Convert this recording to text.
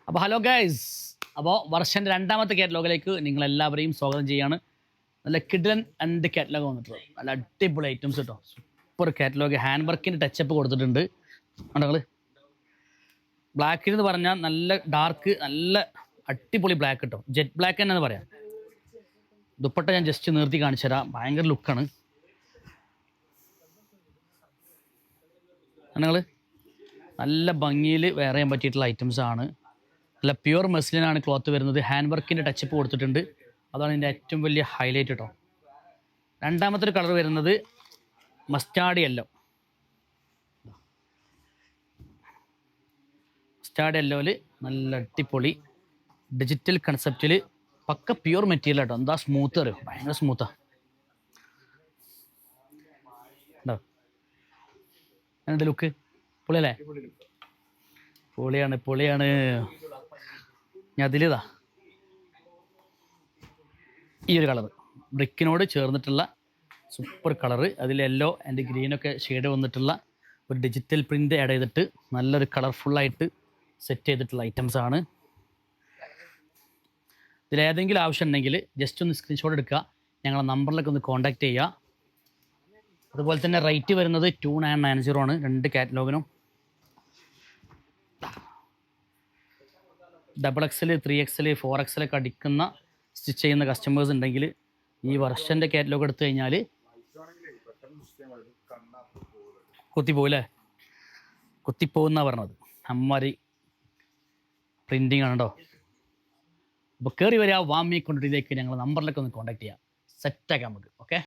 അപ്പോൾ hello guys, അപ്പോൾ വർഷൻ്റെ രണ്ടാമത്തെ കാറ്റലോഗിലേക്ക് നിങ്ങളെല്ലാവരെയും സ്വാഗതം ചെയ്യാണ്. നല്ല കിഡ്ലൻ ആൻഡ് കാറ്റലോഗ് വന്നിട്ടുള്ളത്, നല്ല അടിപൊളി ഐറ്റംസ് കേട്ടോ. സൂപ്പർ കാറ്റലോഗ്, ഹാൻഡ് വർക്കിൻ്റെ ടച്ചപ്പ് കൊടുത്തിട്ടുണ്ട്. കണ്ടോ ബ്ലാക്കിൽ എന്ന് പറഞ്ഞാൽ നല്ല ഡാർക്ക്, നല്ല അടിപൊളി ബ്ലാക്ക് കേട്ടോ, ജെറ്റ് ബ്ലാക്ക് തന്നെ പറയാം. ദുപ്പട്ട ഞാൻ ജസ്റ്റ് നിർത്തി കാണിച്ചു തരാം, ഭയങ്കര ലുക്കാണ്. നിങ്ങൾ നല്ല ഭംഗിയിൽ വെയർ ചെയ്യാൻ പറ്റിയിട്ടുള്ള ഐറ്റംസ് ആണ്. നല്ല പ്യുവർ മെസ്ലിനാണ് ക്ലോത്ത് വരുന്നത്. ഹാൻഡ് വർക്കിൻ്റെ ടച്ചപ്പ് കൊടുത്തിട്ടുണ്ട്, അതാണ് ഇതിൻ്റെ ഏറ്റവും വലിയ ഹൈലൈറ്റ് കേട്ടോ. രണ്ടാമത്തെ ഒരു കളർ വരുന്നത് മസ്റ്റാർഡ് യെല്ലോ. മസ്റ്റാർഡ് യെല്ലോയിൽ നല്ല അടിപൊളി ഡിജിറ്റൽ കൺസെപ്റ്റിൽ പക്ക പ്യുവർ മെറ്റീരിയൽ കേട്ടോ. എന്താ സ്മൂത്ത് അറിയോ, ഭയങ്കര സ്മൂത്താണ്. ഉണ്ടോ അതിൻ്റെ ലുക്ക് പൊളിയല്ലേ? പൊളിയാണ്. ഞാൻ അതിലിതാ ഈ ഒരു കളർ ബ്രിക്കിനോട് ചേർന്നിട്ടുള്ള സൂപ്പർ കളറ്, അതിൽ യെല്ലോ ആൻഡ് ഗ്രീനൊക്കെ ഷെയ്ഡ് വന്നിട്ടുള്ള ഒരു ഡിജിറ്റൽ പ്രിൻ്റ് ആഡ് ചെയ്തിട്ട് നല്ലൊരു കളർഫുള്ളായിട്ട് സെറ്റ് ചെയ്തിട്ടുള്ള ഐറ്റംസ് ആണ്. ഇതിലേതെങ്കിലും ആവശ്യം ഉണ്ടെങ്കിൽ ജസ്റ്റ് ഒന്ന് സ്ക്രീൻഷോട്ട് എടുക്കുക, ഞങ്ങളെ നമ്പറിലൊക്കെ ഒന്ന് കോൺടാക്റ്റ് ചെയ്യുക. അതുപോലെ തന്നെ റേറ്റ് വരുന്നത് 2990 ആണ് രണ്ട് കാറ്റലോഗിനും. XXL, 3XL, 4XL ഒക്കെ അടിക്കുന്ന സ്റ്റിച്ച് ചെയ്യുന്ന കസ്റ്റമേഴ്സ് ഉണ്ടെങ്കിൽ ഈ വർഷൻ്റെ കാറ്റലോഗ് എടുത്തു കഴിഞ്ഞാൽ കുത്തിപ്പോവില്ലേ? കുത്തിപ്പോകുന്നാണ് പറഞ്ഞത്. അമ്മാരി പ്രിൻറ്റിങ് ആണ് കേട്ടോ. അപ്പോൾ കയറി വരിക, വാമി കൊണ്ടിലേക്ക് ഞങ്ങൾ നമ്പറിലൊക്കെ ഒന്ന് കോൺടാക്ട് ചെയ്യാം, സെറ്റാക്കാം നമുക്ക്. ഓക്കെ.